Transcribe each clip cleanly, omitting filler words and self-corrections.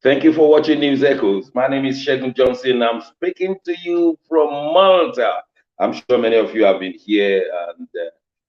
Thank you for watching News Echoes. My name is Shegun Johnson. I'm speaking to you from Malta. I'm sure many of you have been here, and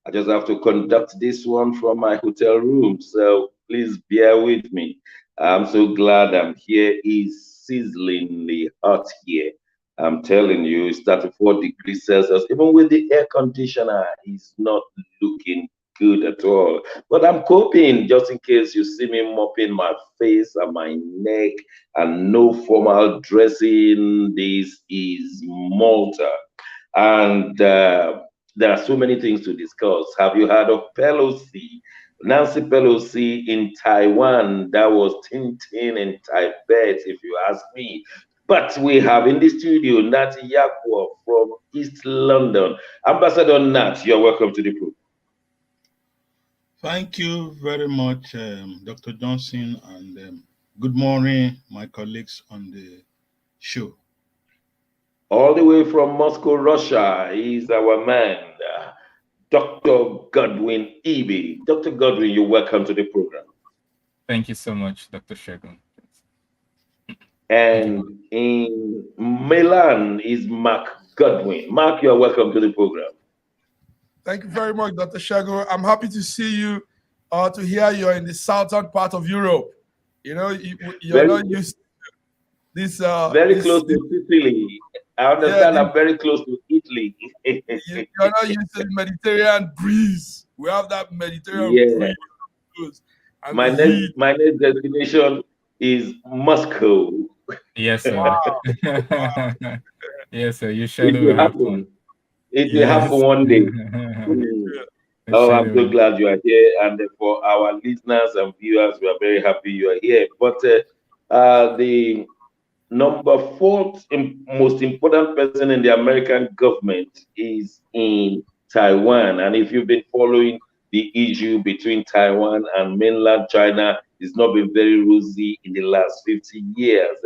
I just have to conduct this one from my hotel room. So please bear with me. I'm so glad I'm here. It's sizzlingly hot here. I'm telling you, it's 34 degrees Celsius. Even with the air conditioner, it's not looking good at all. But I'm coping just in case you see me mopping my face and my neck and no formal dressing. This is Malta. And there are so many things to discuss. Have you heard of Pelosi? Nancy Pelosi in Taiwan. That was Tintin in Tibet, if you ask me. But we have in the studio Nat Yakwa from East London. Ambassador Nat, you're welcome to the program. Thank you very much, Dr. Johnson, and good morning, my colleagues on the show. All the way from Moscow, Russia, is our man, Dr. Godwin Eby. Dr. Godwin, you're welcome to the program. Thank you so much, Dr. Shegun. And in Milan is Mark Godwin. Mark, you're welcome to the program. Thank you very much, Dr. Shago. I'm happy to see you, to hear you're in the southern part of Europe. You know, you're not used to this. Very close to Sicily. I understand I'm very close to Italy. You're not used to the Mediterranean breeze. We have that Mediterranean breeze. And my next destination is Moscow. Yes, sir. Wow. Yes, sir. You It should will happen. It will happen one day. Oh, I'm so glad you are here. And for our listeners and viewers, we are very happy you are here. But the number fourth most important person in the American government is in Taiwan. And if you've been following the issue between Taiwan and mainland China, it's not been very rosy in the last 50 years.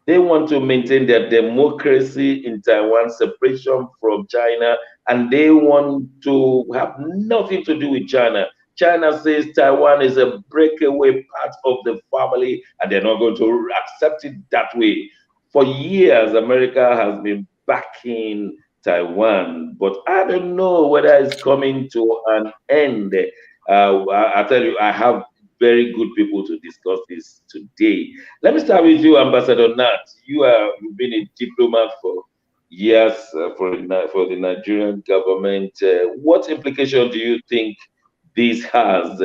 They want to maintain their democracy in Taiwan, separation from China, and they want to have nothing to do with China. China says Taiwan is a breakaway part of the family, and they're not going to accept it that way. For years, America has been backing Taiwan, but I don't know whether it's coming to an end. I tell you, I have very good people to discuss this today. Let me start with you, Ambassador Nat. You've been a diplomat for years for the Nigerian government. What implication do you think this has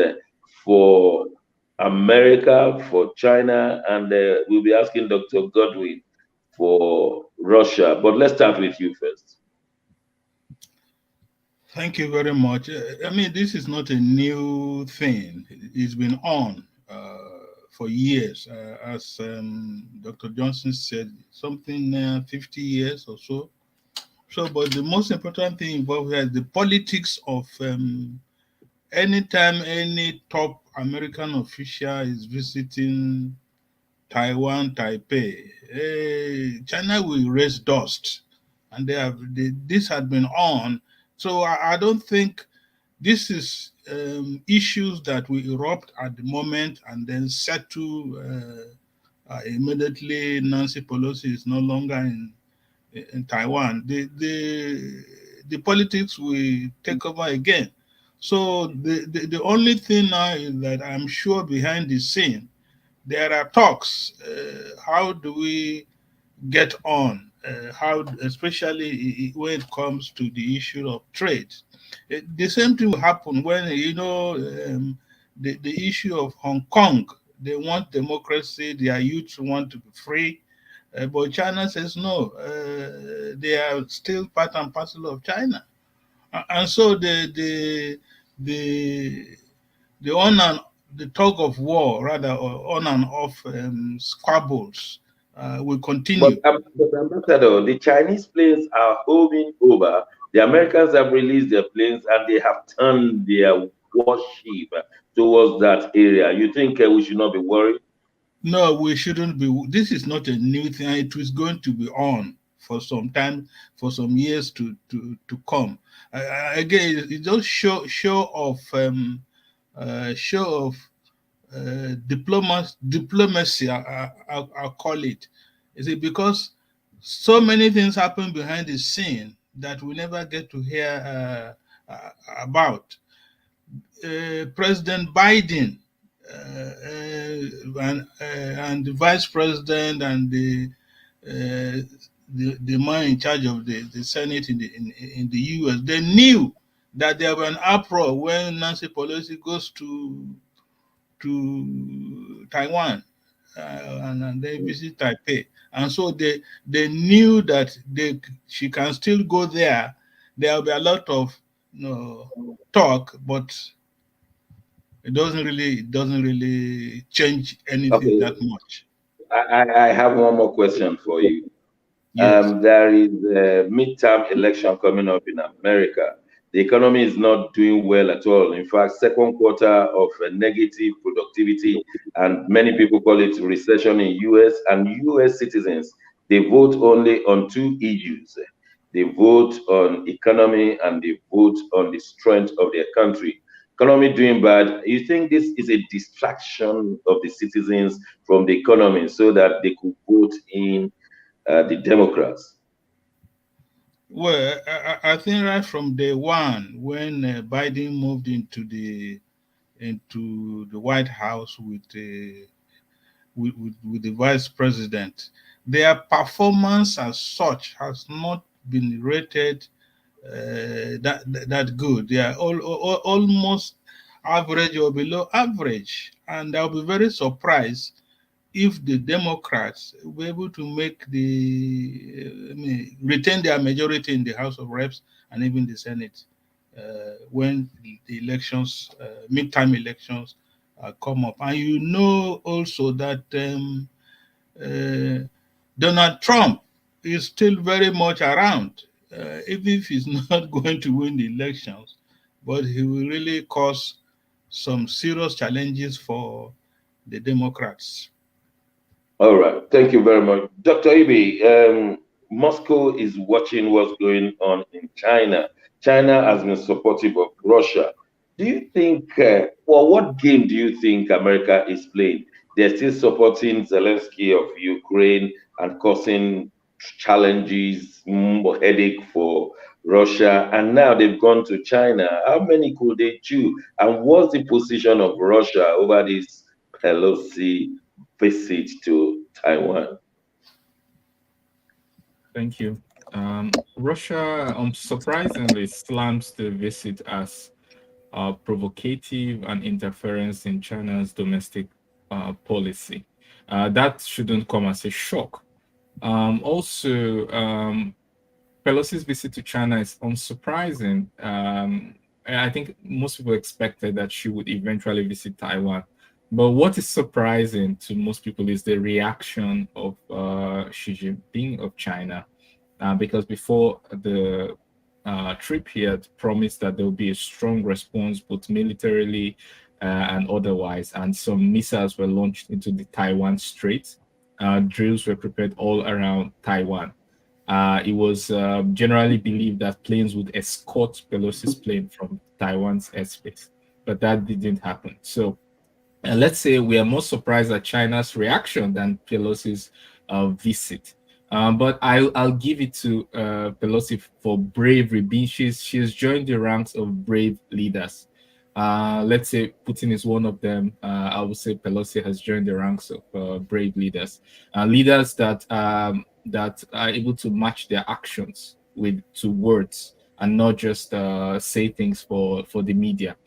for America, for China, and we'll be asking Dr. Godwin for Russia. But let's start with you first. Thank you very much. I mean, this is not a new thing. It's been on for years. As Dr. Johnson said, something 50 years or so. But the most important thing involved here is the politics of anytime any top American official is visiting Taiwan, Taipei, China will raise dust. And this had been on. So I don't think this is issues that will erupt at the moment and then settle immediately. Nancy Pelosi is no longer in Taiwan. The politics will take over again. So the only thing now is that I'm sure behind the scene, there are talks. How do we get on? How, especially when it comes to the issue of trade. The same thing will happen when, the issue of Hong Kong. They want democracy, their youth want to be free, but China says no, they are still part and parcel of China. And so the on and the tug of war, rather, or on and off squabbles will continue. But Ambassador, the Chinese planes are hovering over. The Americans have released their planes and they have turned their warship towards that area. You think we should not be worried? No, we shouldn't be. This is not a new thing. It is going to be on for some time, for some years to come. Again, it does show of diplomacy, I'll call it. Is it because so many things happen behind the scene that we never get to hear about? President Biden and the vice president and the man in charge of the Senate in the US, they knew that there was an uproar when Nancy Pelosi goes to Taiwan and they visit Taipei, and so they knew that she can still go there. There will be a lot of talk, but it doesn't really change anything that much. I have one more question for you. Yes. There is a midterm election coming up in America. The economy is not doing well at all. In fact, second quarter of negative productivity, and many people call it recession in US. And US citizens, they vote only on two issues. They vote on economy and they vote on the strength of their country. Economy doing bad. You think this is a distraction of the citizens from the economy so that they could vote in the Democrats? Well, I think right from day one, when Biden moved into the White House with the vice president, their performance as such has not been rated that good. They are almost average or below average, and I'll be very surprised if the Democrats were able to make retain their majority in the House of Reps and even the Senate when the elections, midterm elections, come up. And you know also that Donald Trump is still very much around, even if he's not going to win the elections, but he will really cause some serious challenges for the Democrats. All right. Thank you very much. Dr. Ibe, Moscow is watching what's going on in China. China has been supportive of Russia. Do you think, what game do you think America is playing? They're still supporting Zelensky of Ukraine and causing challenges, headache for Russia. And now they've gone to China. How many could they chew? And what's the position of Russia over this Pelosi visit to Taiwan? Thank you. Russia, surprisingly, slams the visit as provocative and interference in China's domestic policy. That shouldn't come as a shock. Also, Pelosi's visit to China is unsurprising. I think most people expected that she would eventually visit Taiwan. But what is surprising to most people is the reaction of Xi Jinping of China, because before the trip, he had promised that there will be a strong response, both militarily and otherwise, and some missiles were launched into the Taiwan Strait. Drills were prepared all around Taiwan. It was generally believed that planes would escort Pelosi's plane from Taiwan's airspace, but that didn't happen. So let's say we are more surprised at China's reaction than Pelosi's visit. But I'll give it to Pelosi for bravery. She's joined the ranks of brave leaders. Let's say Putin is one of them. I would say Pelosi has joined the ranks of brave leaders, leaders that that are able to match their actions to words and not just say things for the media.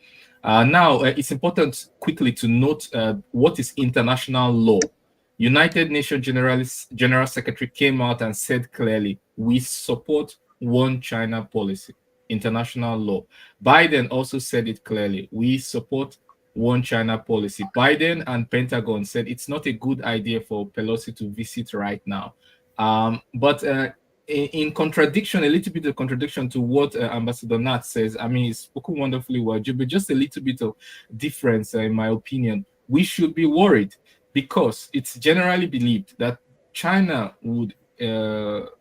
Now, it's important quickly to note what is international law. United Nations General Secretary came out and said clearly, we support one China policy, international law. Biden also said it clearly, we support one China policy. Biden and Pentagon said it's not a good idea for Pelosi to visit right now. But in contradiction, a little bit of contradiction to what Ambassador Nat says, I mean, he's spoken wonderfully well, but just a little bit of difference, in my opinion. We should be worried because it's generally believed that China would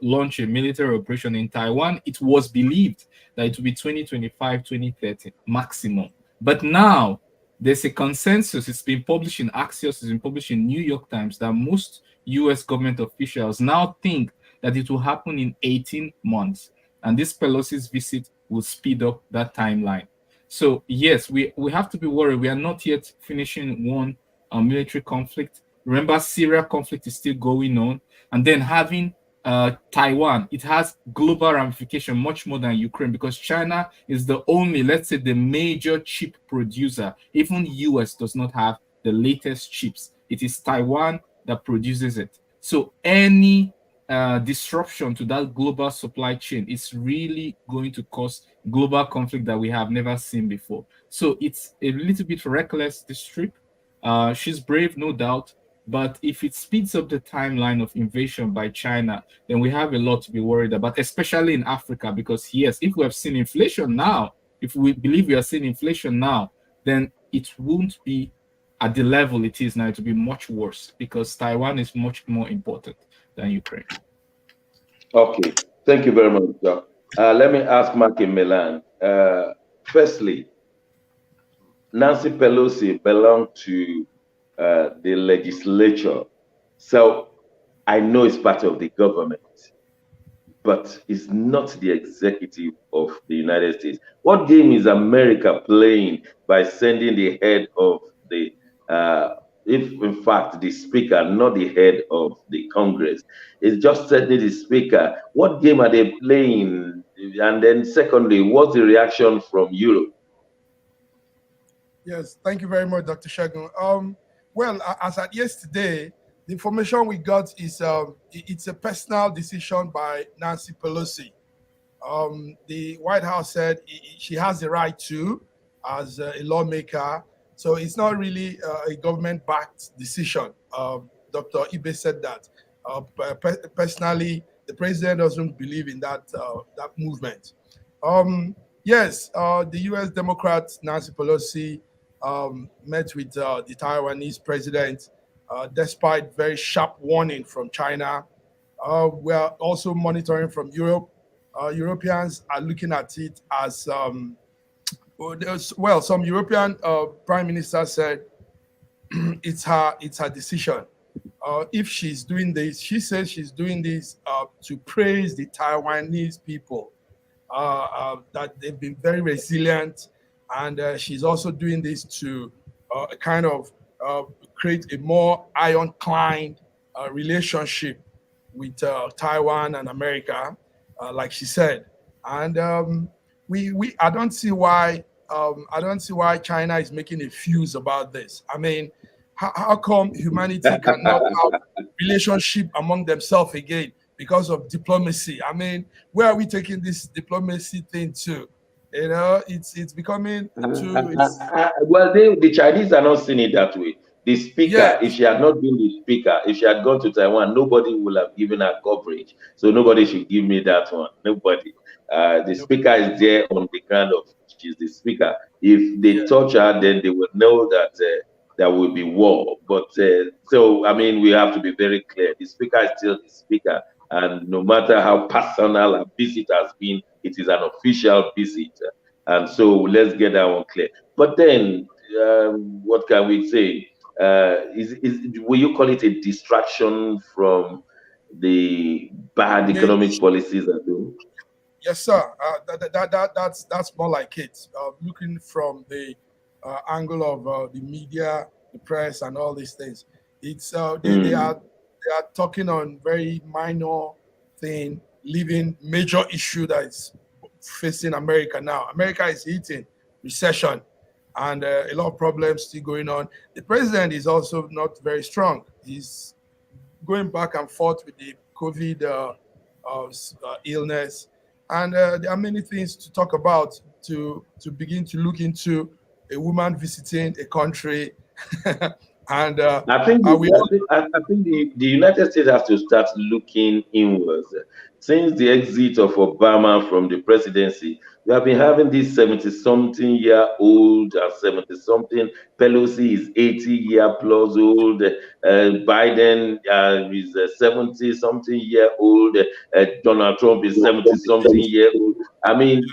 launch a military operation in Taiwan. It was believed that it would be 2025, 2030 maximum. But now there's a consensus. It's been published in Axios, it's been published in New York Times, that most US government officials now think that it will happen in 18 months. And this Pelosi's visit will speed up that timeline. So yes, we have to be worried. We are not yet finishing one military conflict. Remember, Syria conflict is still going on. And then having Taiwan, it has global ramification much more than Ukraine, because China is the only, let's say, the major chip producer. Even US does not have the latest chips. It is Taiwan that produces it. So any disruption to that global supply chain is really going to cause global conflict that we have never seen before. So it's a little bit reckless, this trip. She's brave, no doubt. But if it speeds up the timeline of invasion by China, then we have a lot to be worried about, especially in Africa, because yes, if we have seen inflation now, if we believe we are seeing inflation now, then it won't be at the level it is now. It will be much worse, because Taiwan is much more important than Ukraine. Okay, thank you very much, Doc. Let me ask Mark in Milan. Firstly, Nancy Pelosi belonged to the legislature, so I know it's part of the government, but it's not the executive of the United States. What game is America playing by sending the head of the, if in fact the speaker, not the head of the Congress, it's just sending the speaker? What game are they playing? And then secondly, what's the reaction from Europe? Yes, thank you very much, Dr. Shagun. Well, as at yesterday, the information we got is it's a personal decision by Nancy Pelosi. The White House said she has the right to, as a lawmaker. So it's not really a government-backed decision. Dr. Ibe said that. Personally, the president doesn't believe in that that movement. Yes, the U.S. Democrat Nancy Pelosi met with the Taiwanese president, despite very sharp warning from China. We are also monitoring from Europe. Europeans are looking at it as, well, some European prime minister said it's her decision. If she's doing this, she says she's doing this to praise the Taiwanese people, that they've been very resilient. And she's also doing this to kind of create a more ironclad relationship with Taiwan and America, like she said. And I don't see why China is making a fuse about this. I mean, how come humanity cannot have relationship among themselves again because of diplomacy? I mean, where are we taking this diplomacy thing to? You know, it's becoming too. Well, the Chinese are not seeing it that way. The speaker, Yeah. if she had not been the speaker, if she had gone to Taiwan, nobody would have given her coverage. So nobody should give me that one. Nobody. The speaker is there on the ground of she's the speaker. If they touch her, then they will know that there will be war. But so I mean, we have to be very clear. The speaker is still the speaker, and no matter how personal a visit has been, it is an official visit. And so let's get that one clear. But then, what can we say? Will you call it a distraction from the bad economic policies that do? Yes, sir. That's more like it. Looking from the angle of the media, the press, and all these things, it's they are talking on very minor thing, leaving major issue that is facing America now. America is hitting recession, and a lot of problems still going on. The president is also not very strong. He's going back and forth with the COVID illness. And there are many things to talk about to begin to look into a woman visiting a country. And I think the United States has to start looking inwards. since the exit of Obama from the presidency, we have been having this 70-something-year-old and 70-something. Pelosi is 80-year plus old. Biden is 70-something-year-old. Donald Trump is 70-something-year-old. I mean,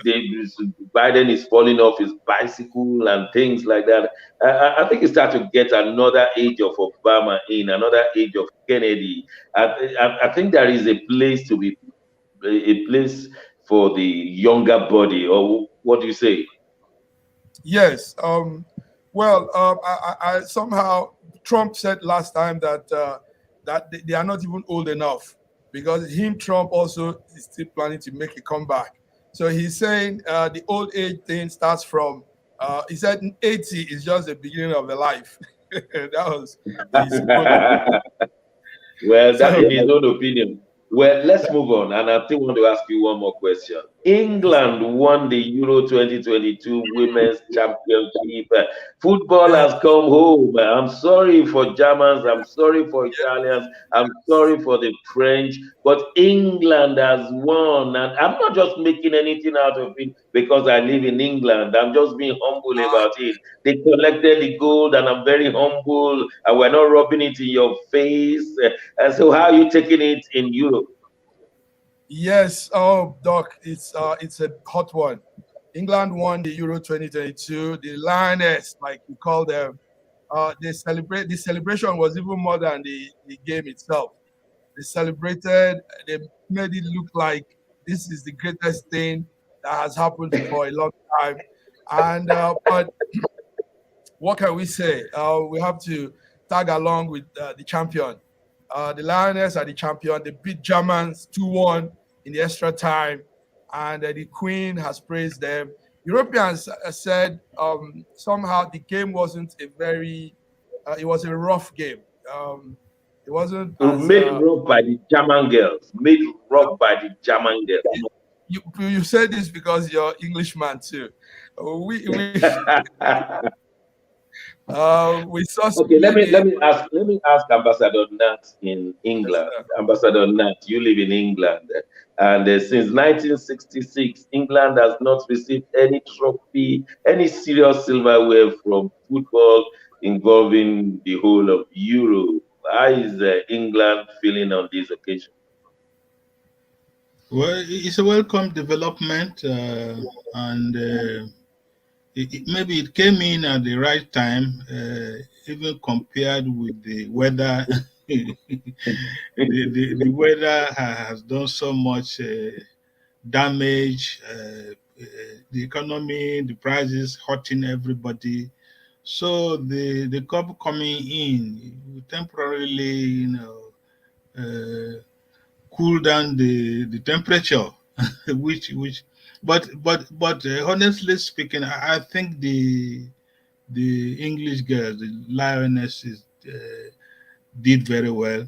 Biden is falling off his bicycle and things like that. I think it's starting to get another age of Obama in, another age of Kennedy. I think there is a place to be a place for the younger body, or what do you say? Yes. Well, I somehow Trump said last time that that they are not even old enough because Trump also is still planning to make a comeback. So he's saying the old age thing starts from. He said 80 is just the beginning of the life. That was his own. Well, that So in his own opinion. Well, let's move on. And I still want to ask you one more question. England won the Euro 2022 Women's Championship. Football yeah, has come home. I'm sorry for Germans. I'm sorry for Italians. I'm sorry for the French. But England has won. And I'm not just making anything out of it because I live in England. I'm just being humble about it. They collected the gold, and I'm very humble. And we're not rubbing it in your face. And so, how are you taking it in Europe? yes. Oh, Doc, it's a hot one. England won the Euro 2022. The Lioness, like we call them, they celebrate. The celebration was even more than the game itself. They celebrated. They made it look like this is the greatest thing that has happened for a long time. And but what can we say? We have to tag along with the champion. The Lioness are the champion. They beat Germans 2-1 in the extra time, and the Queen has praised them. Europeans said somehow the game wasn't a very, it was a rough game. It wasn't as Made rough by the German girls. Made rough by the German girls. you said this because you're Englishman too. We we saw Okay, maybe let me ask Ambassador Nat in England. Ambassador Nat, you live in England, and since 1966, England has not received any trophy, any serious silverware from football involving the whole of Europe. How is England feeling on this occasion? Well, it's a welcome development, and maybe it came in at the right time, even compared with the weather. The weather has done so much damage. The economy, the prices hurting everybody. So the cup coming in temporarily, cool down the temperature, which, but honestly speaking, I think the English girls, the Lionesses, did very well,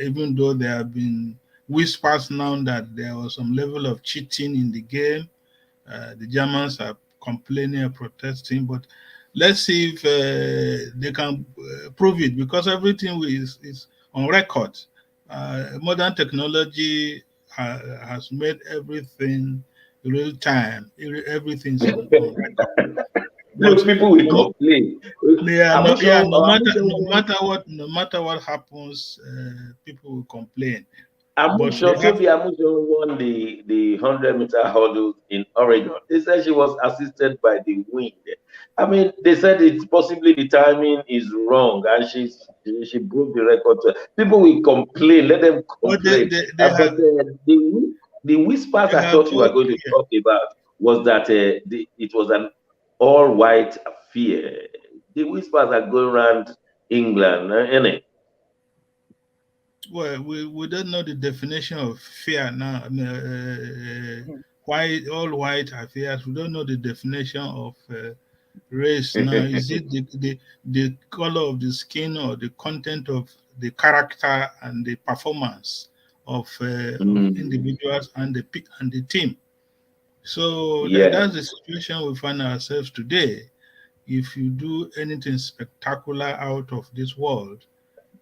even though there have been whispers now that there was some level of cheating in the game. The Germans are complaining and protesting, but let's see if they can prove it, because everything is on record. Modern technology has made everything real time. Everything's on record. Look, But people will no, complain. yeah, I'm no, not yeah, sure. no matter what happens, people will complain. But Amusho, they have, Toby Amusho won the 100-meter hurdle in Oregon. They said she was assisted by the wind. I mean, they said it's possibly the timing is wrong, and she broke the record. People will complain. Let them but complain. they But have the whispers they I have thought you were all, going to yeah. talk about was that it was an all-white affair. The whispers are going around England, innit? Well, we don't know the definition of fear now. White, all white affairs. We don't know the definition of race now. Is it the color of the skin, or the content of the character and the performance of Mm, individuals and the team? So yeah. that's the situation we find ourselves today. If you do anything spectacular out of this world,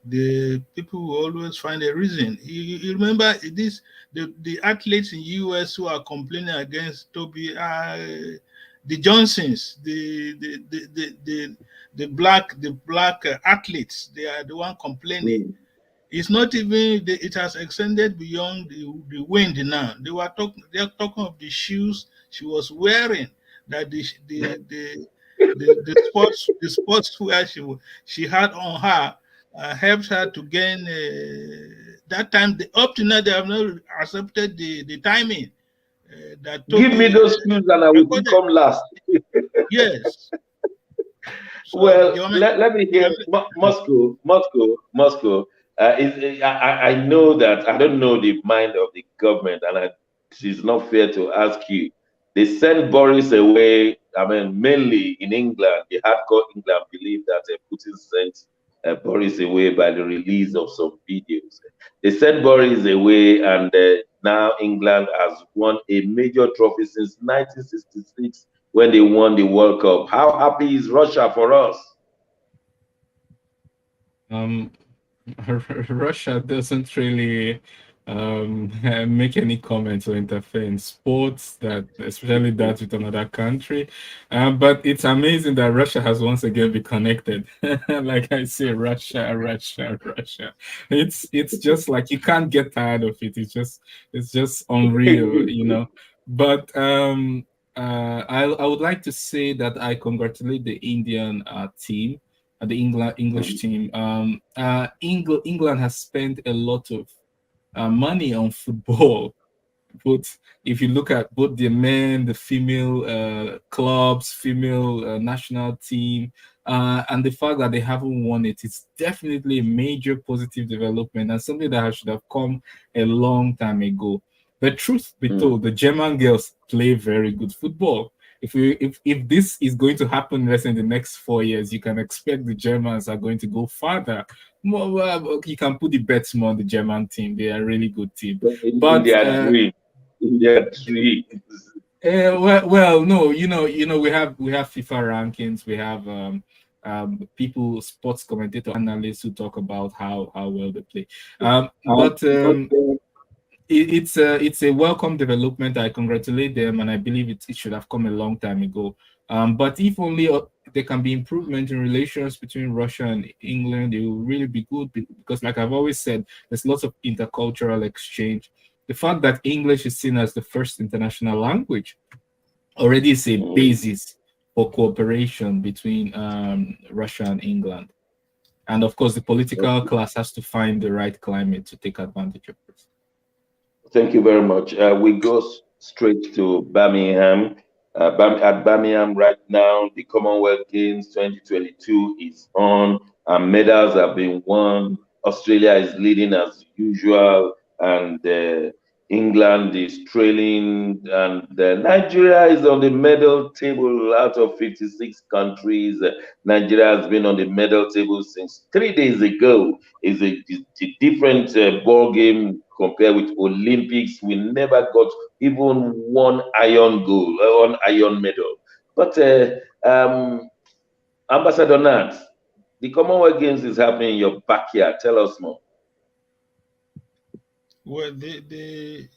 the people will always find a reason. You remember this, the athletes in US who are complaining against Toby, the Johnsons, the black athletes, they are the one complaining. It's not even it has extended beyond the wind now. They are talking of the shoes she was wearing, that the sports wear she had on her helps her to gain that time. Up to now they have not accepted the timing that Give me Toby those shoes and I will recorded. become last. Yes. So Well, let me hear Moscow. I know that I don't know the mind of the government, and it's not fair to ask you. They sent Boris away. I mean, mainly in England, the hardcore England believe that Putin sent Boris away by the release of some videos. They sent Boris away, and now England has won a major trophy since 1966 when they won the World Cup. How happy is Russia for us? Um, Russia doesn't really make any comments or interfere in sports, that especially that with another country. But it's amazing that Russia has once again been connected. Like I say, Russia. It's just like you can't get tired of it. It's just unreal, you know. But I would like to say that I congratulate the Indian team, the English team. England has spent a lot of money on football. But if you look at both the men, the female clubs, female national team, and the fact that they haven't won it, it's definitely a major positive development and something that should have come a long time ago. The truth be told, the German girls play very good football. If this is going to happen less in the next 4 years, you can expect the Germans are going to go farther. You can put the bets more on the German team. They are a really good team. In their dream. In their dreams. Well, no, we have FIFA rankings. We have people, sports commentator, analysts who talk about how well they play. But it's a welcome development. I congratulate them, and I believe it should have come a long time ago. But if only there can be improvement in relations between Russia and England, it will really be good, because, like I've always said, there's lots of intercultural exchange. The fact that English is seen as the first international language already is a basis for cooperation between Russia and England. And of course, the political class has to find the right climate to take advantage of this. Thank you very much. We go straight to Birmingham. At Birmingham right now, the Commonwealth Games 2022 is on, and medals have been won. Australia is leading as usual, and England is trailing, and Nigeria is on the medal table out of 56 countries. Nigeria has been on the medal table since 3 days ago. It's a different ball game compared with Olympics. We never got even one iron goal, one iron medal. But Ambassador Nat, the Commonwealth Games is happening in your backyard. Tell us more. Well, the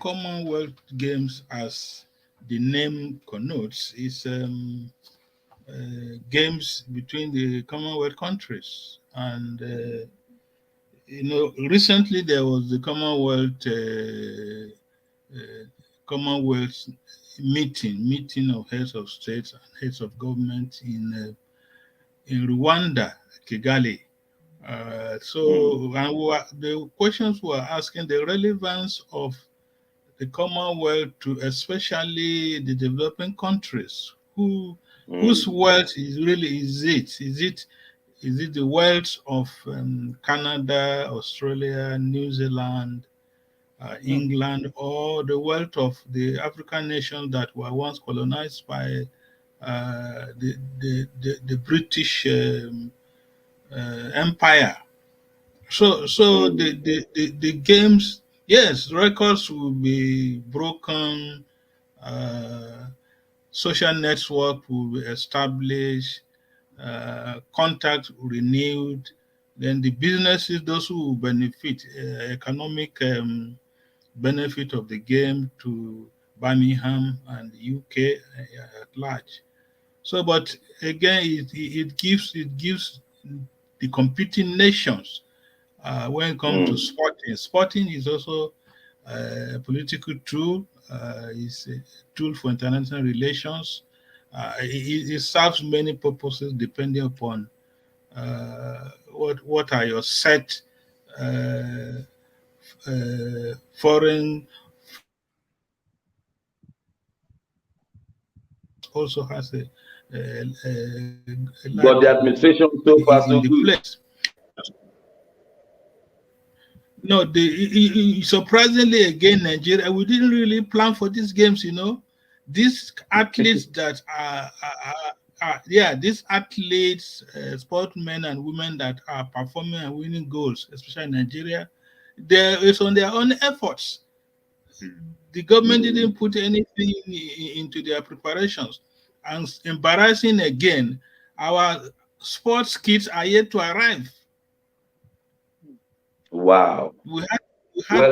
Commonwealth Games, as the name connotes, is games between the Commonwealth countries. And recently there was the Commonwealth meeting of heads of states and heads of government in Rwanda, Kigali. The questions were asking the relevance of the Commonwealth to especially the developing countries. Whose wealth is it? Is it the wealth of Canada, Australia, New Zealand, England, or the wealth of the African nations that were once colonized by the British Empire? So the games, yes, records will be broken, social network will be established, contact renewed, Then the businesses, those who will benefit, economic benefit of the game to Birmingham and the UK at large. So, but again, it gives the competing nations when it comes to sporting. Sporting is also a political tool. It's a tool for international relations. It serves many purposes depending upon what are your set foreign also has a But the administration so far so in the good. place. No, surprisingly again, Nigeria, we didn't really plan for these games. These athletes that these athletes, sportsmen and women that are performing and winning goals, especially in Nigeria, it's on their own efforts. The government didn't put anything into their preparations. And embarrassing again, our sports kits are yet to arrive. Wow. We had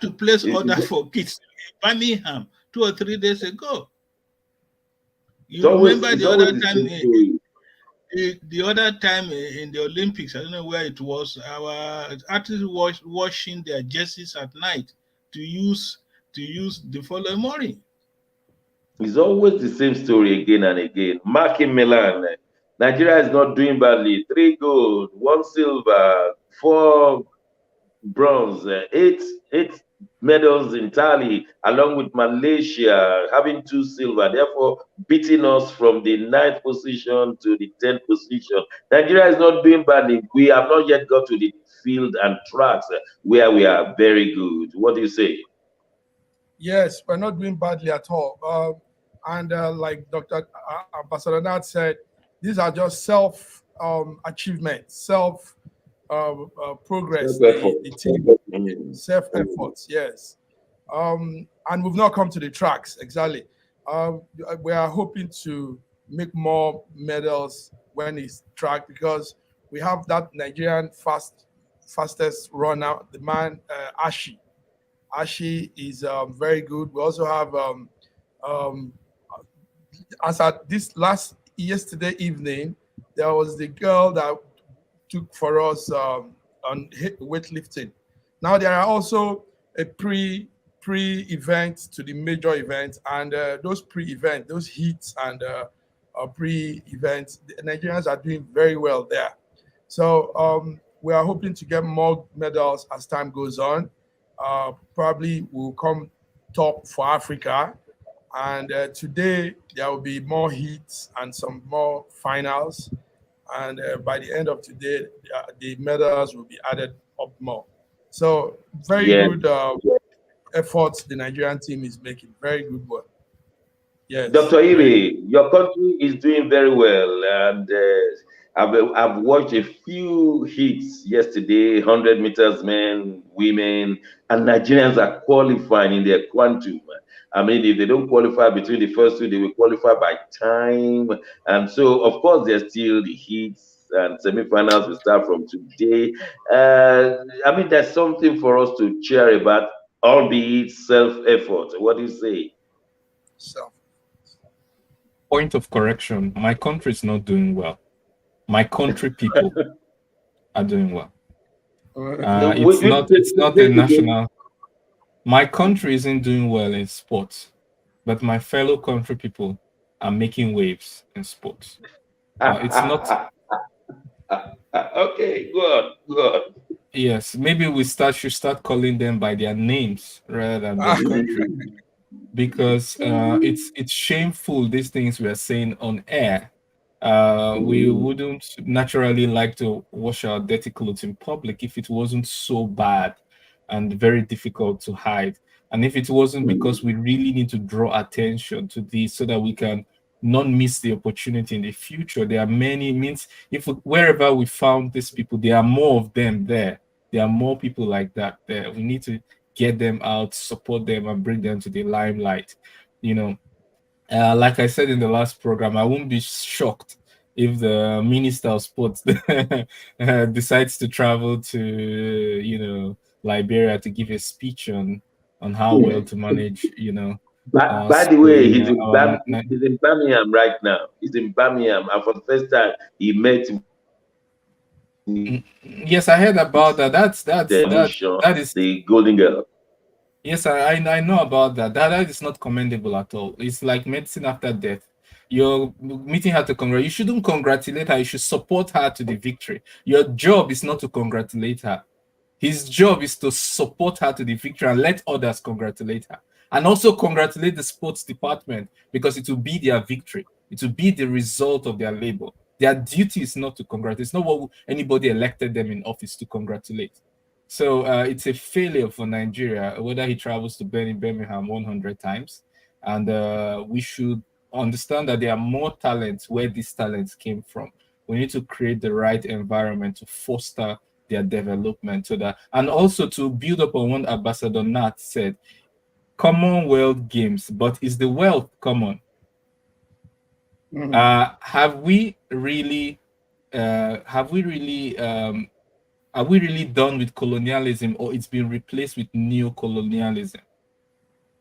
to place order It's for kits in Birmingham 2 or 3 days ago. You always remember it's the always other the time same story. the other time in the Olympics, I don't know where it was, our athletes washing their jerseys at night to use the following morning. It's always the same story again and again. Mark in Milan. Nigeria is not doing badly. 3 gold, 1 silver, 4 bronze, eight medals entirely, along with Malaysia having 2 silver, therefore beating us from the 9th position to the 10th position. Nigeria is not doing badly. We have not yet got to the field and tracks where we are very good. What do you say? Yes, we're not doing badly at all. And like Dr. Ambassador Nat said, these are just self achievement, self progress, the team, self efforts, yes. And we've not come to the tracks exactly. We are hoping to make more medals when it's track, because we have that Nigerian fastest runner, the man Ashi. Ashi is very good. We also have um, as at this yesterday evening, there was the girl that took for us on weightlifting. Now there are also a pre-event to the major event, and those pre-event, those heats and pre-events, the Nigerians are doing very well there. So we are hoping to get more medals as time goes on. Probably will come top for Africa. And today there will be more heats and some more finals. And by the end of today, the medals will be added up more. So very good efforts the Nigerian team is making. Very good work. Yes. Dr. Ire, your country is doing very well, and I've watched a few hits yesterday, 100 meters men, women, and Nigerians are qualifying in their quantum. I mean, if they don't qualify between the first 2, they will qualify by time. And so, of course, there's still the heats and semifinals will start from today. I mean, there's something for us to cheer about, albeit self-effort. What do you say? Self. Point of correction, my country is not doing well. My country people are doing well. It's not a national. My country isn't doing well in sports, but my fellow country people are making waves in sports. It's not. Okay, good. Yes, maybe we should start calling them by their names rather than their country, because it's shameful, these things we are saying on air. We wouldn't naturally like to wash our dirty clothes in public if it wasn't so bad and very difficult to hide. And if it wasn't because we really need to draw attention to this so that we can not miss the opportunity in the future. There are many means wherever we found these people, there are more of them there. There are more people like that there. We need to get them out, support them, and bring them to the limelight. Like I said in the last program, I won't be shocked if the Minister of Sports decides to travel to Liberia to give a speech on how well to manage By the sport way, in he's in Birmingham right now. He's in Birmingham, and for the first time, he met Yes, I heard about that. That is the Golden Girl. Yes, I know about that. That is not commendable at all. It's like medicine after death. You're meeting her to congratulate. You shouldn't congratulate her. You should support her to the victory. Your job is not to congratulate her. His job is to support her to the victory and let others congratulate her. And also congratulate the sports department, because it will be their victory. It will be the result of their labor. Their duty is not to congratulate. It's not what anybody elected them in office to congratulate. So it's a failure for Nigeria, whether he travels to Birmingham 100 times. And we should understand that there are more talents where these talents came from. We need to create the right environment to foster their development, so that, and also to build up on what Ambassador Nat said, Commonwealth Games, but is the wealth common? Mhm. Are we really done with colonialism, or it's been replaced with neo-colonialism?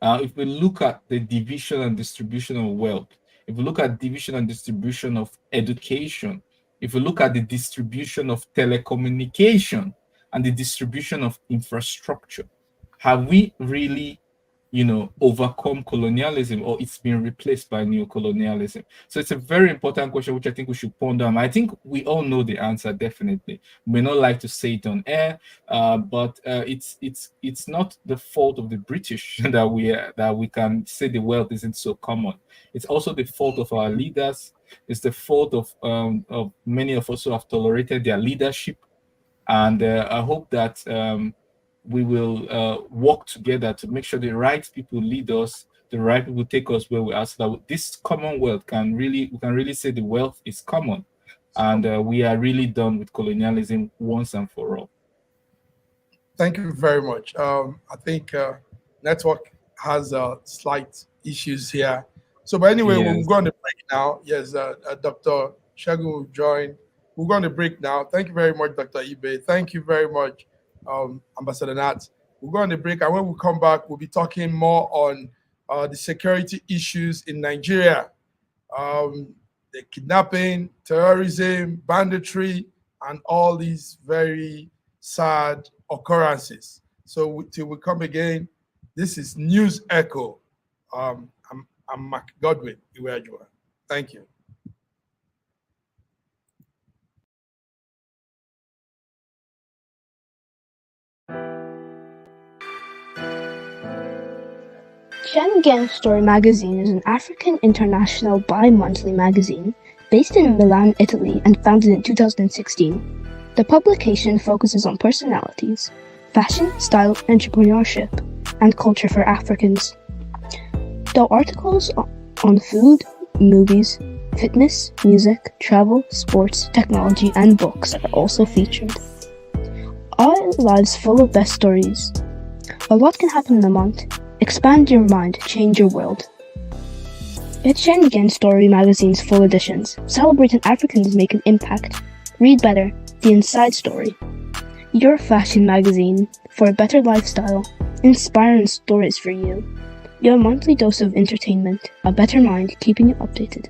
If we look at the division and distribution of wealth, if we look at division and distribution of education, if we look at the distribution of telecommunication and the distribution of infrastructure, have we really overcome colonialism, or it's been replaced by neo-colonialism? So it's a very important question, which I think we should ponder. I think we all know the answer, definitely. We may not like to say it on air, but it's not the fault of the British that we can say the wealth isn't so common. It's also the fault of our leaders. It's the fault of many of us who have tolerated their leadership. And I hope that we will work together to make sure the right people lead us, the right people take us where we are, so that this Commonwealth we can really say the wealth is common, and we are really done with colonialism once and for all. Thank you very much. I think network has slight issues here. So, but anyway, Yes. we're going to break now. Yes, Dr. Shagun will join. We're going to break now. Thank you very much, Dr. Ibe. Thank you very much, Ambassador Nat. We're going to break, and when we come back, we'll be talking more on the security issues in Nigeria, the kidnapping, terrorism, banditry, and all these very sad occurrences. So till we come again, this is News Echo. I'm Mark Godwin Iweajua. Thank you. Schengen Story magazine is an African international bi-monthly magazine based in Milan, Italy, and founded in 2016. The publication focuses on personalities, fashion, style, entrepreneurship, and culture for Africans. Though articles on food, movies, fitness, music, travel, sports, technology, and books are also featured. Our lives full of best stories. A lot can happen in a month. Expand your mind, change your world. Get Schengen Story magazine's full editions. Celebrating Africans make an impact. Read better, the inside story. Your fashion magazine for a better lifestyle. Inspiring stories for you. Your monthly dose of entertainment. A better mind keeping you updated.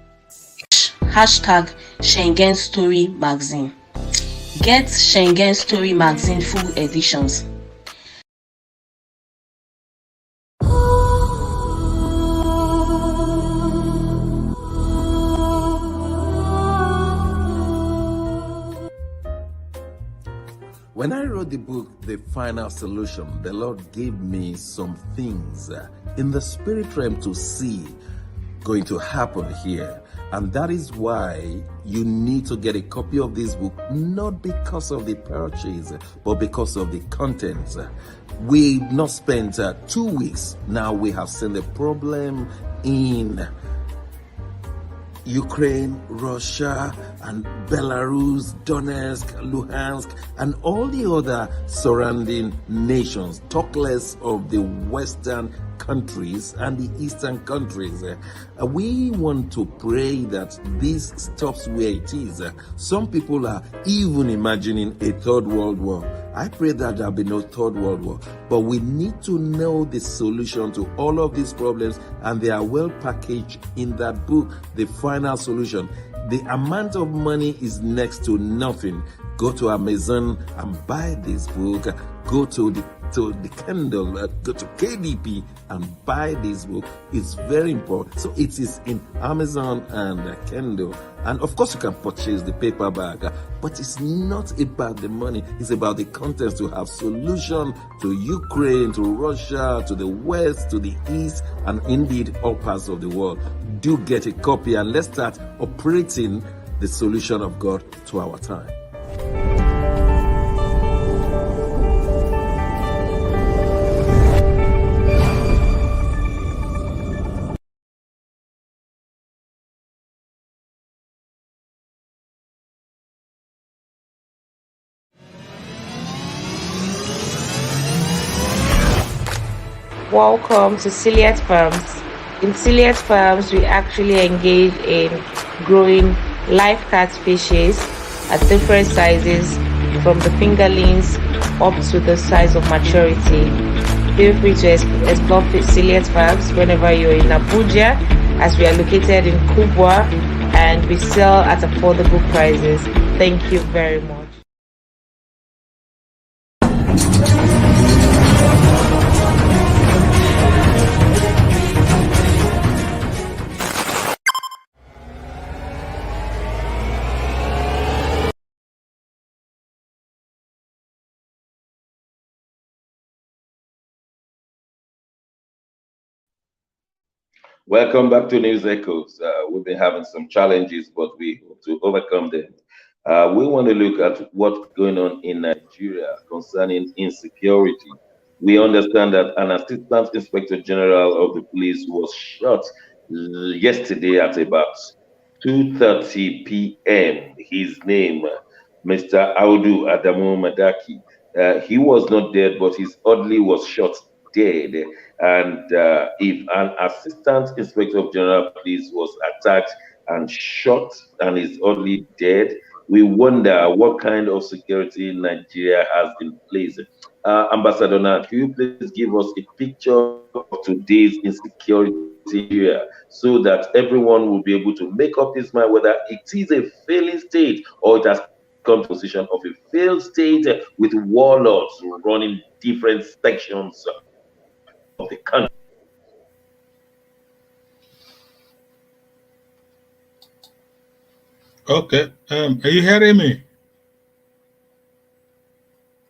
Hashtag Schengen Story magazine. Get Schengen Story magazine full editions. When I wrote the book, The Final Solution, the Lord gave me some things in the spirit realm to see going to happen here. And that is why you need to get a copy of this book, not because of the purchase, but because of the contents. We've not spent 2 weeks. Now we have seen the problem in Ukraine, Russia, and Belarus, Donetsk, Luhansk, and all the other surrounding nations, talk less of the Western countries and the eastern countries. We want to pray that this stops where it is. Some people are even imagining a third world war. I pray that there'll be no third world war, but we need to know the solution to all of these problems, and they are well packaged in that book, The Final Solution. The amount of money is next to nothing. Go to Amazon and buy this book. Go to the Kindle, go to KDP and buy this book. It's very important. So it is in Amazon and Kindle. And of course you can purchase the paperback, but it's not about the money. It's about the content, to have solution to Ukraine, to Russia, to the West, to the East, and indeed all parts of the world. Do get a copy and let's start operating the solution of God to our time. Welcome to Ciliate Farms. In Ciliate Farms, we actually engage in growing live catfishes at different sizes, from the fingerlings up to the size of maturity. Feel free to explore Ciliate Farms whenever you're in Abuja, as we are located in Kubwa and we sell at affordable prices. Thank you very much. Welcome back to News Echoes. We've been having some challenges, but we hope to overcome them. We want to look at what's going on in Nigeria concerning insecurity. We understand that an Assistant Inspector General of the Police was shot yesterday at about 2:30 p.m. His name, Mr. Audu Adamu Madaki. He was not dead, but his orderly was shot dead. And if an assistant inspector of general police was attacked and shot and is only dead, we wonder what kind of security Nigeria has in place. Ambassador Nat, can you please give us a picture of today's insecurity here, so that everyone will be able to make up his mind whether it is a failing state or it has come to a position of a failed state with warlords running different sections of the country? Okay. Are you hearing me?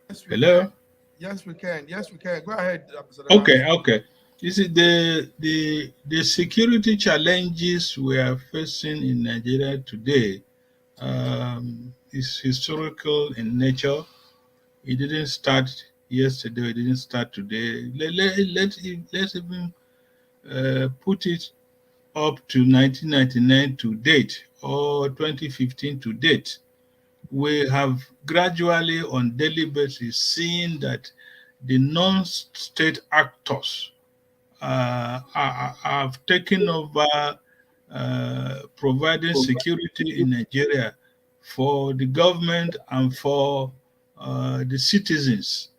Yes, Hello? Can. Yes, we can. Yes, we can. Go ahead, Ambassador. Okay. You see, the security challenges we are facing in Nigeria today is historical in nature. It didn't start yesterday. It didn't start today. Let's even put it up to 1999 to date, or 2015 to date. We have gradually, on daily basis, seen that the non-state actors have taken over providing security in Nigeria for the government and for the citizens.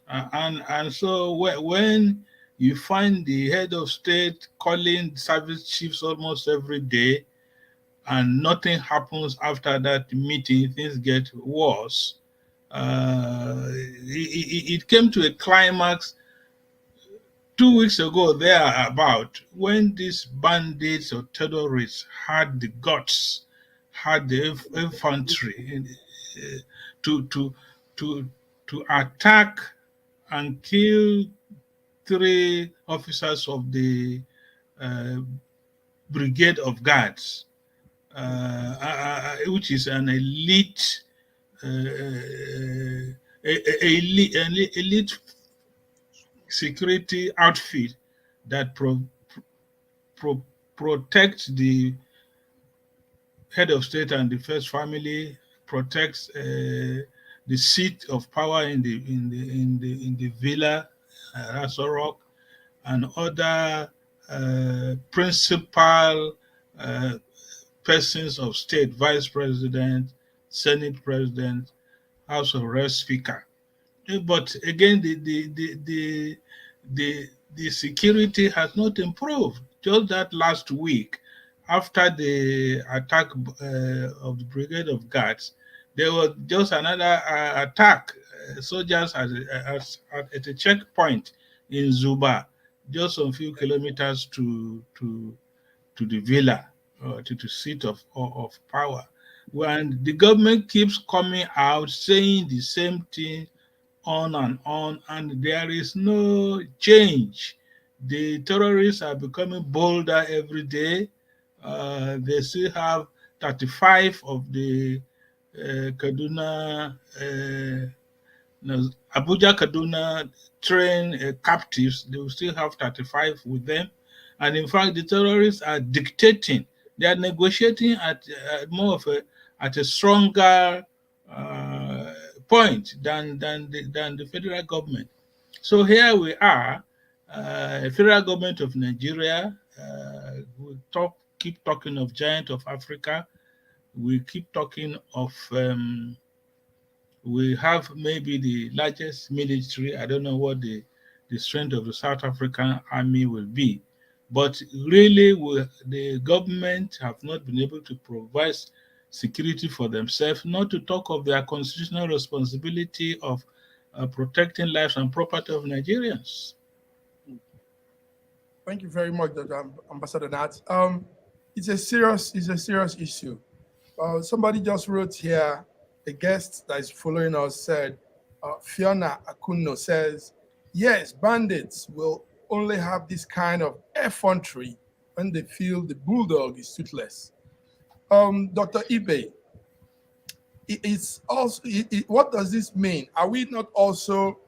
And so when you find the head of state calling service chiefs almost every day, and nothing happens after that meeting, things get worse. It came to a climax 2 weeks ago, thereabout, when these bandits or terrorists had the guts, had the infantry to attack and kill 3 officers of the Brigade of Guards, which is an elite security outfit that protects the head of state and the first family, protects the seat of power in the villa, Aso Rock, and other principal persons of state, vice president, senate president, House of Reps speaker. But again, the security has not improved. Just that last week, after the attack of the Brigade of Guards, there was just another attack. Soldiers at a checkpoint in Zuba, just a few kilometers to the villa, to the seat of power. When the government keeps coming out saying the same thing on, and there is no change. The terrorists are becoming bolder every day. They still have 35 of the Kaduna no, Abuja Kaduna train captives. They will still have 35 with them. And in fact, the terrorists are dictating. They are negotiating more of a stronger point than the federal government. So here we are, federal government of Nigeria. We keep talking of giant of Africa. We keep talking of we have maybe the largest military. I don't know what the strength of the South African army will be, but really the government have not been able to provide security for themselves, not to talk of their constitutional responsibility of protecting lives and property of Nigerians. Thank you very much, Dr. Ambassador Nat. It's a serious issue. Somebody just wrote here, a guest that is following us said, Fiona Akuno says, yes, bandits will only have this kind of effrontery when they feel the bulldog is toothless. Dr. Ibe, it's also, what does this mean? Are we not also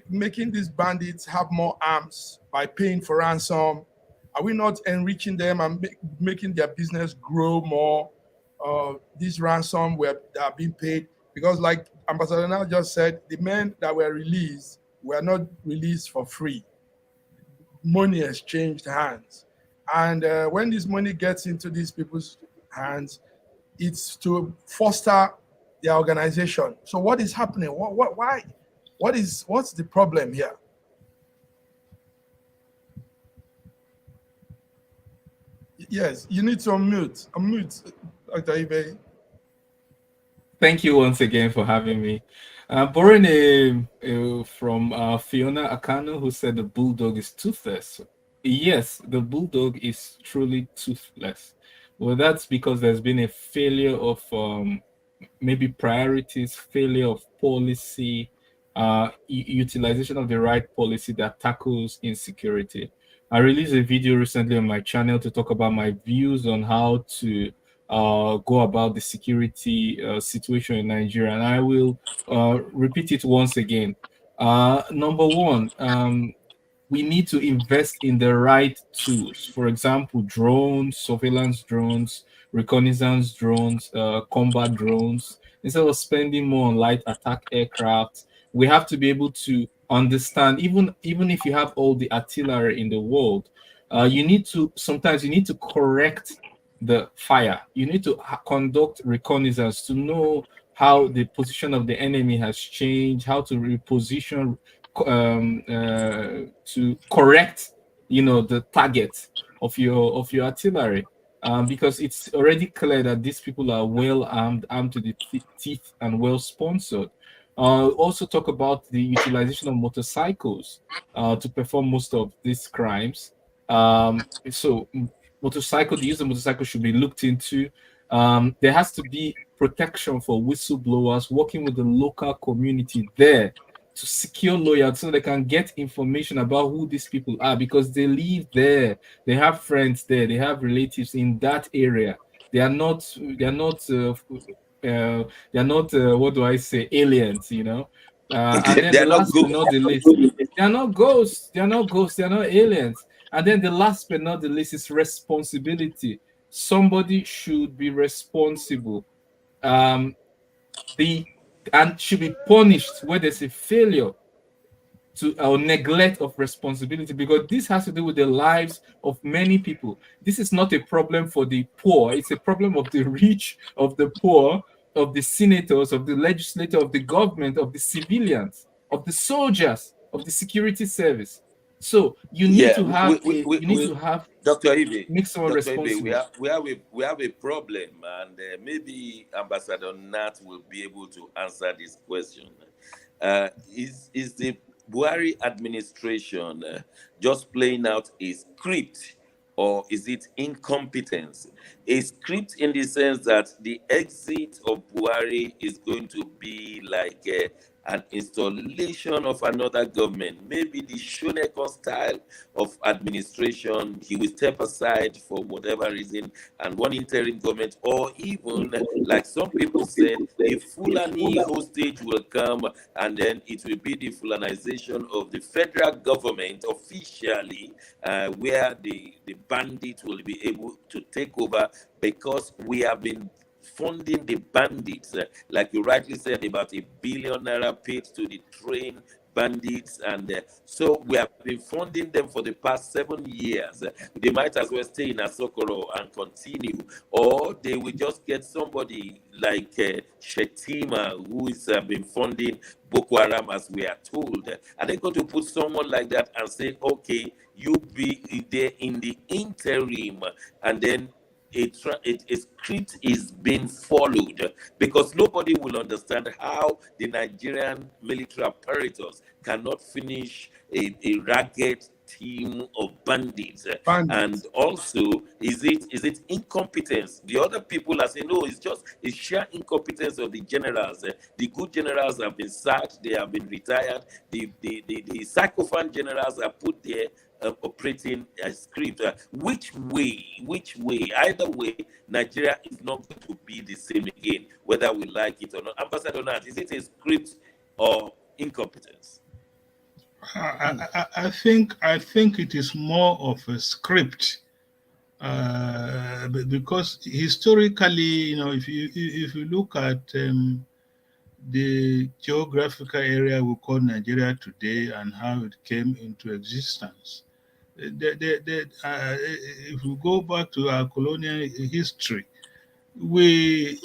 making these bandits have more arms by paying for ransom? Are we not enriching them and making their business grow more? This ransom are being paid, because like Ambassador now just said, the men that were released were not released for free. Money has changed hands. And when this money gets into these people's hands, it's to foster their organization. So what is happening? Why? What's the problem here? Yes, you need to unmute. Unmute, Dr. Ibe. Thank you once again for having me. Borrowing from Fiona Akano, who said the bulldog is toothless. Yes, the bulldog is truly toothless. Well, that's because there's been a failure of maybe priorities, failure of policy, utilization of the right policy that tackles insecurity. I released a video recently on my channel to talk about my views on how to go about the security situation in Nigeria, and I will repeat it once again. Number one, we need to invest in the right tools. For example, drones, surveillance drones, reconnaissance drones, combat drones. Instead of spending more on light attack aircraft, we have to be able to understand, even if you have all the artillery in the world, sometimes you need to correct the fire. You need to conduct reconnaissance to know how the position of the enemy has changed, how to reposition, to correct, the target of your artillery, because it's already clear that these people are well armed to the teeth, and well sponsored. Also talk about the utilization of motorcycles to perform most of these crimes. So the use of motorcycle should be looked into. There has to be protection for whistleblowers, working with the local community there to secure loyalty so they can get information about who these people are, because they live there, they have friends there, they have relatives in that area. They are not what do I say, aliens, and then the last but not the least, they are not ghosts, they are not aliens. And then the last but not the least is responsibility. Somebody should be responsible, and should be punished where there's a failure. or neglect of responsibility, because this has to do with the lives of many people. This is not a problem for the poor. It's a problem of the rich, of the poor, of the senators, of the legislature, of the government, of the civilians, of the soldiers, of the security service. So you need to have Dr. Ibe, make someone Dr. Ibe, responsible. we have a problem, and maybe Ambassador Nat will be able to answer this question. Is the Buhari administration just playing out a script, or is it incompetence? A script in the sense that the exit of Buhari is going to be like an installation of another government, maybe the Shoneko style of administration. He will step aside for whatever reason, and one interim government, or even, like some people said, a Fulani hostage will come, and then it will be the Fulanization of the federal government officially, where the bandits will be able to take over, because we have been funding the bandits, like you rightly said, about $1 billion paid to the train bandits, and so we have been funding them for the past 7 years. They might as well stay in Asokoro and continue, or they will just get somebody like Shetima, who is been funding Boko Haram, as we are told. Are they going to put someone like that and say, okay, you be there in the interim, and then a script is being followed? Because nobody will understand how the Nigerian military apparatus cannot finish a ragged team of bandits. And also, is it incompetence? The other people are saying, no, it's just a sheer incompetence of the generals. The good generals have been sacked, they have been retired. The sycophant generals are put there, operating a script. Which way, either way, Nigeria is not going to be the same again, whether we like it or not. Ambassador Nat, is it a script or incompetence? I think it is more of a script, because historically, if you look at the geographical area we call Nigeria today and how it came into existence, if we go back to our colonial history, the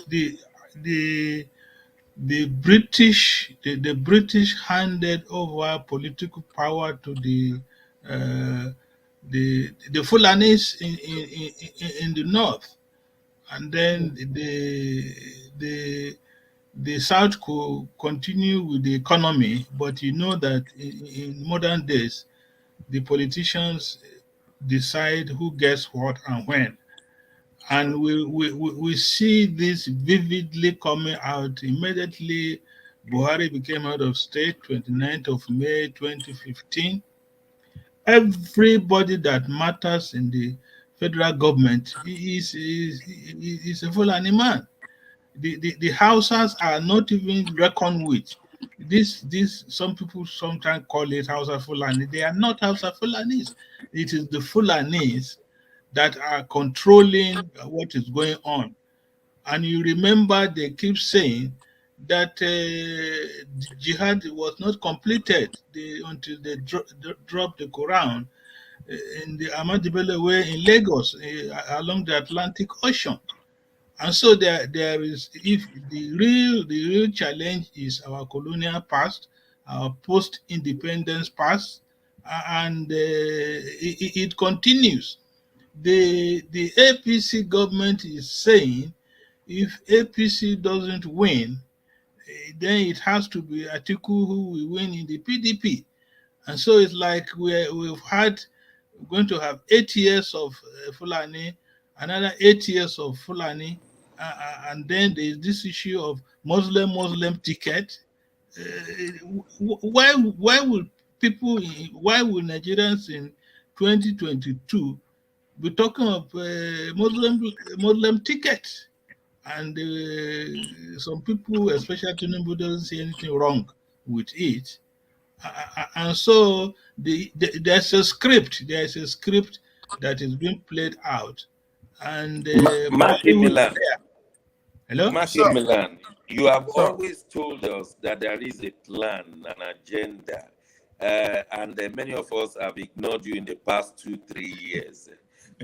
British handed over political power to the Fulanis in the north, and then the South could continue with the economy. But you know that in modern days, the politicians decide who gets what and when. And we see this vividly coming out immediately. Buhari became head of state, 29th of May 2015. Everybody that matters in the federal government is a Fulani man. The Hausas are not even reckoned with. This some people sometimes call it Hausa Fulani. They are not Hausa Fulanis. It is the Fulanis that are controlling what is going on. And you remember they keep saying that jihad was not completed until they dropped the Quran in the Ahmadu Bello Way in Lagos, along the Atlantic Ocean. And so there is, if the real challenge is our colonial past, our post-independence past, and it continues. The APC government is saying if APC doesn't win, then it has to be Atiku who will win in the PDP. And so it's like we're going to have 8 years of Fulani, another 8 years of Fulani, and then there's this issue of Muslim ticket. Why will Nigerians in 2022 be talking of Muslim ticket? And some people, especially Tinubu, doesn't see anything wrong with it. And so there's a script. There's a script that is being played out. And Milan. Hello? Milan, you have always told us that there is a plan, an agenda. and many of us have ignored you in the past 2-3 years.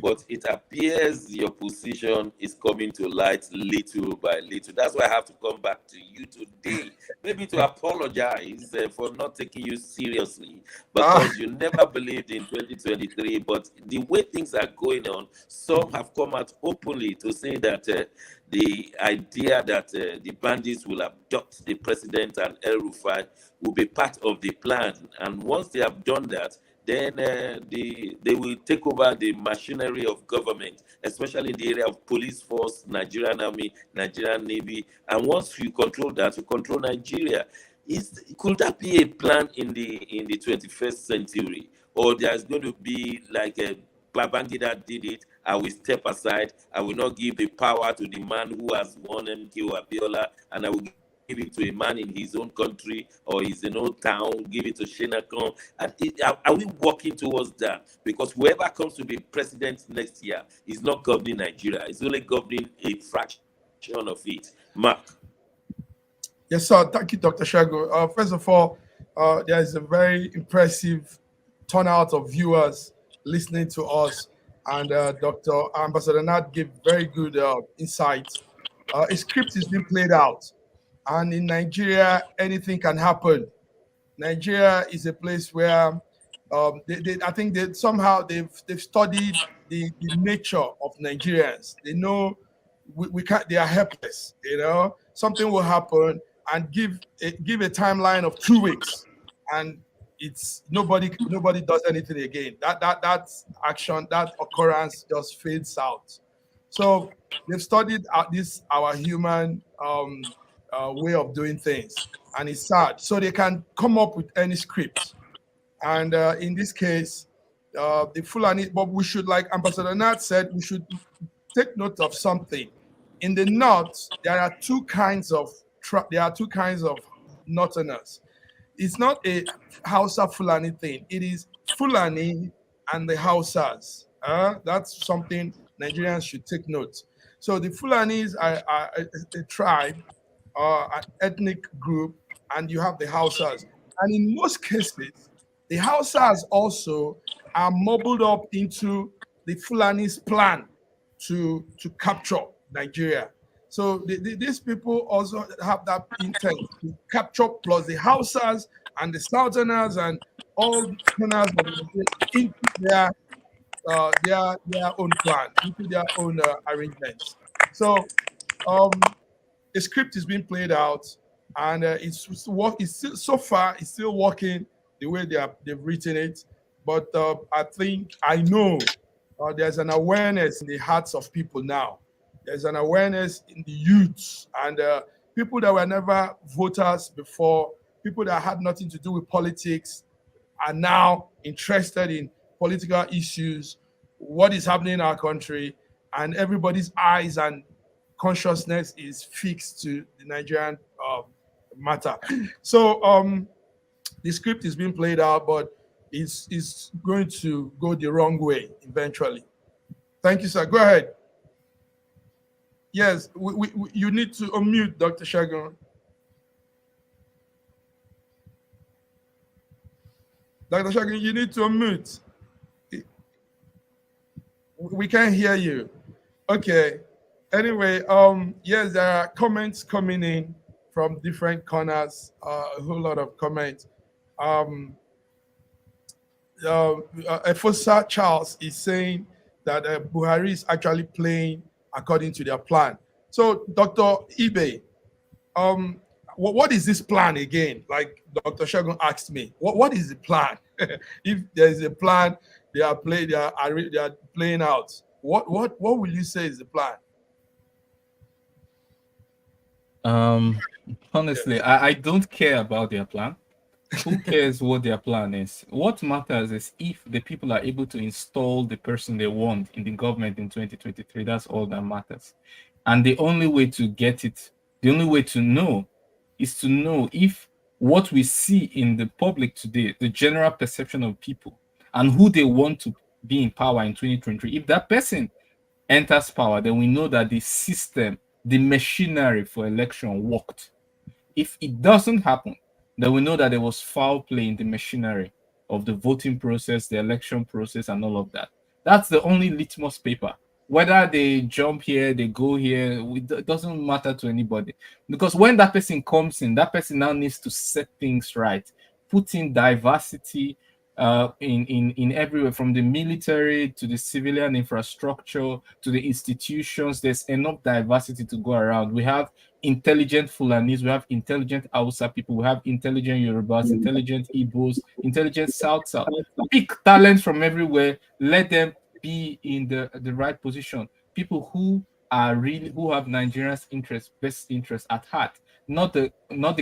But it appears your position is coming to light little by little. That's why I have to come back to you today, maybe to apologize for not taking you seriously, because you never believed in 2023. But the way things are going on, some have come out openly to say that the idea that the bandits will abduct the president and El Rufai will be part of the plan. And once they have done that, then they will take over the machinery of government, especially in the area of police force, Nigerian army, Nigerian navy. And once you control that, you control Nigeria. Could that be a plan in the 21st century? Or there's going to be like a Babangida did it, I will step aside, I will not give the power to the man who has won MKO Abiola, and I will give it to a man in his own country or his own town, give it to Shenakon. Are we working towards that? Because whoever comes to be president next year is not governing Nigeria, it's only governing a fraction of it. Mark. Yes, sir. Thank you, Dr. Shago. First of all, there is a very impressive turnout of viewers listening to us, and Dr. Ambassador Nat gave very good insight. A script is being played out, and in Nigeria, anything can happen. Nigeria is a place where I think that somehow they've studied the nature of Nigerians. They know we can't. They are helpless. You know, something will happen, and give a timeline of 2 weeks, and it's nobody does anything again. That action, that occurrence just fades out. So they've studied our human way of doing things, and it's sad. So they can come up with any script, and in this case, the Fulani. But we should, like Ambassador Nat said, we should take note of something. In the north, there are two kinds of northerners. It's not a Hausa Fulani thing. It is Fulani and the Hausas. That's something Nigerians should take note. So the Fulanis are a tribe, an ethnic group, and you have the Hausas. And in most cases, the Hausas also are mobiled up into the Fulani's plan to capture Nigeria. So these people also have that intent to capture, plus the Hausas and the Southerners and all corners of into their own plan, into their own arrangements. So the script is being played out, and it's still, so far it's still working the way they've written it. But I know there's an awareness in the hearts of people now. There's an awareness in the youths and people that were never voters before, people that had nothing to do with politics are now interested in political issues, what is happening in our country, and everybody's eyes and consciousness is fixed to the Nigerian matter. So the script is being played out, but it's going to go the wrong way eventually. Thank you, sir. Go ahead. Yes, you need to unmute, Dr. Shagun. Dr. Shagun, you need to unmute. We can't hear you. Okay. Anyway, yes, there are comments coming in from different corners, a whole lot of comments. Efosa Charles is saying that Buhari is actually playing according to their plan. So, Dr. Ibe, what is this plan again? Like Dr. Shagun asked me, what is the plan? If there is a plan, they are playing out. What will you say is the plan? Honestly, I don't care about their plan. Who cares what their plan is? What matters is if the people are able to install the person they want in the government in 2023. That's all that matters. And the only way to get it, the only way to know is to know if what we see in the public today, the general perception of people and who they want to be in power in 2023, if that person enters power, then we know that the system, the machinery for election worked. If it doesn't happen, then we know that there was foul play in the machinery of the voting process, the election process, and all of that. That's the only litmus paper. Whether they jump here, they go here, it doesn't matter to anybody. Because when that person comes in, that person now needs to set things right, put in diversity in everywhere, from the military to the civilian infrastructure to the institutions. There's enough diversity to go around. We have intelligent Fulanis, we have intelligent Hausa people, we have intelligent Yorubas, intelligent Igbos, intelligent South. Pick talents from everywhere, let them be in the right position. People who have Nigeria's best interest at heart, not the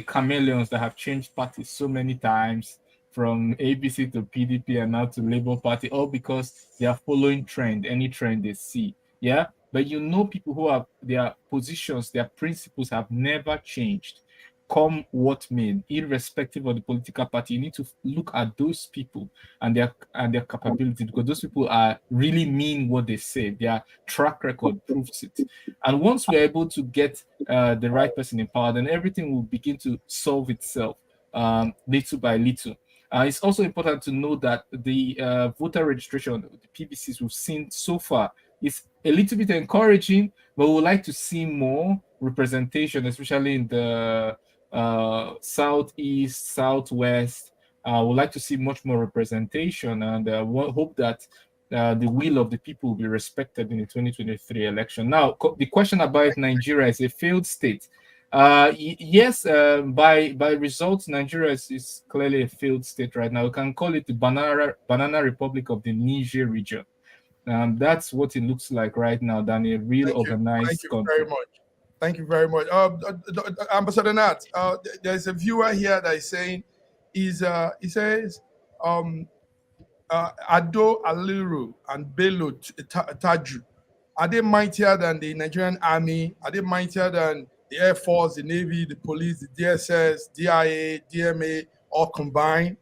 chameleons that have changed parties so many times from ABC to PDP and now to Labour Party, all because they are following trend, any trend they see. Yeah. But people who have their positions, their principles have never changed, come what may, irrespective of the political party. You need to look at those people and their capability, because those people are really mean what they say. Their track record proves it. And once we're able to get the right person in power, then everything will begin to solve itself little by little. It's also important to know that the voter registration, the PVCs we've seen so far, is a little bit encouraging, but we would like to see more representation, especially in the southeast, southwest. We'd like to see much more representation, and hope that the will of the people will be respected in the 2023 election. Now, the question about Nigeria is a failed state. Yes, by results, Nigeria is clearly a failed state right now. We can call it the banana republic of the Niger region. That's what it looks like right now than a real organized country. Thank you very much. Ambassador Nat, there's a viewer here that is saying, he says, Ado Aliru and Bello Taju, are they mightier than the Nigerian army? Are they mightier than the Air Force, the Navy, the police, the DSS, DIA, DMA, all combined?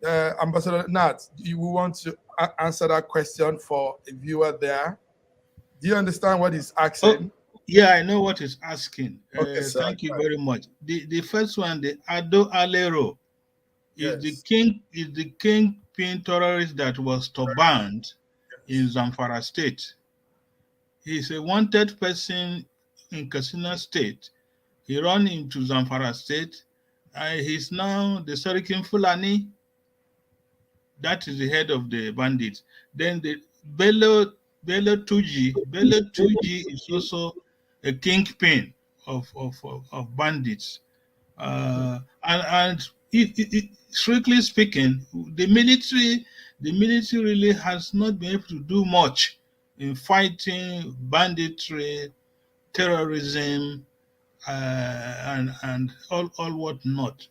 Ambassador Nat, do you want to answer that question for a viewer there? Do you understand what he's asking? Oh, yeah, I know what he's asking. Okay, thank you very much. The first one, the Ado Alero, is the kingpin terrorist that was banned in Zamfara State. He's a wanted person in Kaduna State. He ran into Zamfara State. He's now the Surikin Fulani. That is the head of the bandits. Then the Bello Tuji is also a kingpin of bandits. And strictly speaking, the military really has not been able to do much in fighting banditry, terrorism, and all what not,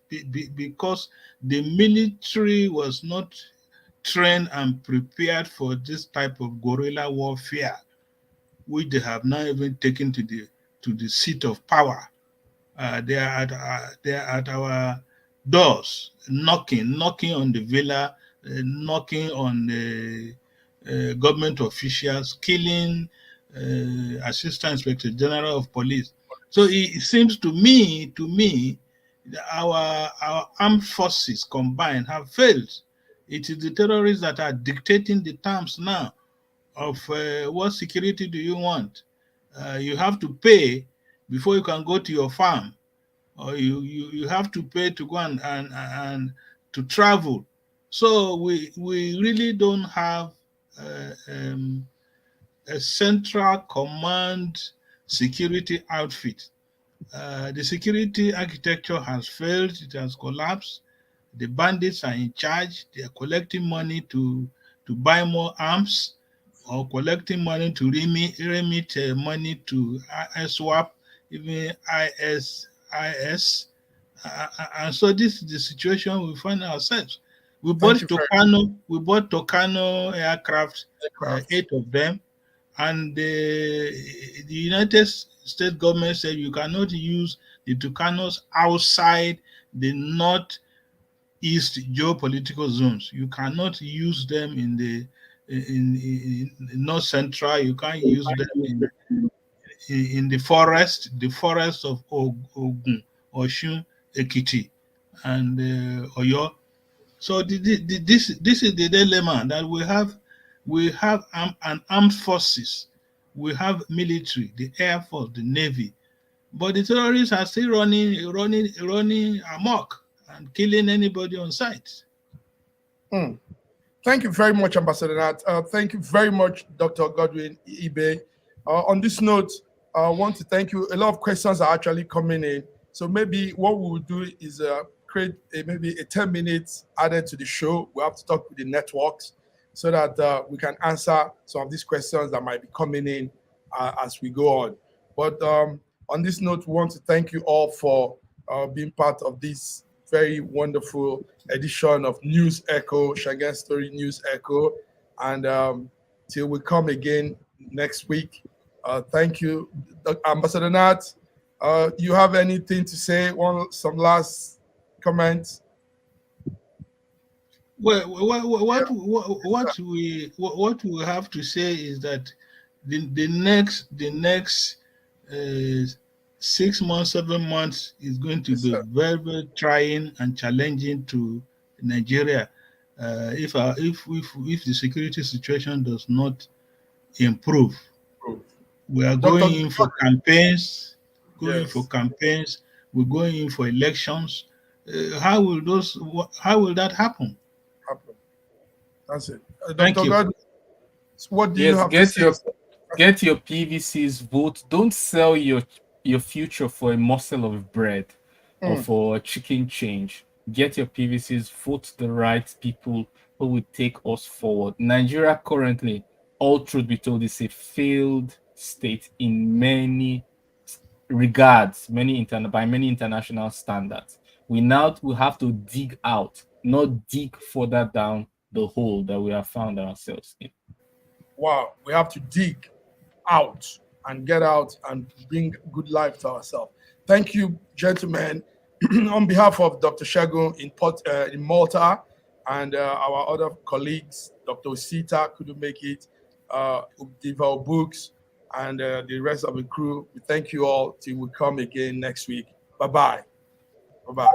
because the military was not trained and prepared for this type of guerrilla warfare, which they have now even taken to the seat of power. They are at our doors, knocking on the villa, knocking on the government officials, killing Assistant Inspector General of Police. So it seems to me that our armed forces combined have failed. It is the terrorists that are dictating the terms now of what security do you want. You have to pay before you can go to your farm, or you have to pay to go and to travel. So we really don't have a central command security outfit. The security architecture has failed, it has collapsed. The bandits are in charge. They are collecting money to buy more arms, or collecting money to remit money to ISWAP, even IS. And so this is the situation we find ourselves. We bought Tucano aircraft, 8 of them, and the United States government said you cannot use the Tucanos outside the northeast geopolitical zones. You cannot use them in the north central. You can't use them in the forest of Ogun, Oshun, Ekiti. and Oyo. So this is the dilemma that we have. We have an armed forces, we have military, the air force, the navy, but the terrorists are still running amok and killing anybody on sight. Thank you very much, Ambassador Nat. Thank you very much, Dr. Godwin Ibe. On this note, I want to thank you. A lot of questions are actually coming in. So maybe what we will do is create maybe a 10 minutes added to the show. We have to talk with the networks so that we can answer some of these questions that might be coming in as we go on. But on this note, we want to thank you all for being part of this very wonderful edition of News Echo, Schengen Story News Echo. And till we come again next week, thank you. Ambassador Nat, you have anything to say? Some last comments? Well, what we have to say is that the next 6 months, 7 months is going to be very, very trying and challenging to Nigeria. If the security situation does not improve, we are going in for campaigns. We're going in for elections. How will that happen? That's it. Thank you. God, what do you have to say? Get your PVCs, vote. Don't sell your future for a morsel of bread or for a chicken change. Get your PVCs, vote the right people who will take us forward. Nigeria currently, all truth be told, is a failed state in many regards, by many international standards. We have to dig out, not dig further down the hole that we have found ourselves in. Wow, we have to dig out and get out and bring good life to ourselves. Thank you, gentlemen. On behalf of Dr. Shagun in Malta and our other colleagues, Dr. Osita couldn't make it, Diva Books, and the rest of the crew, we thank you all till we come again next week. Bye-bye. Bye-bye.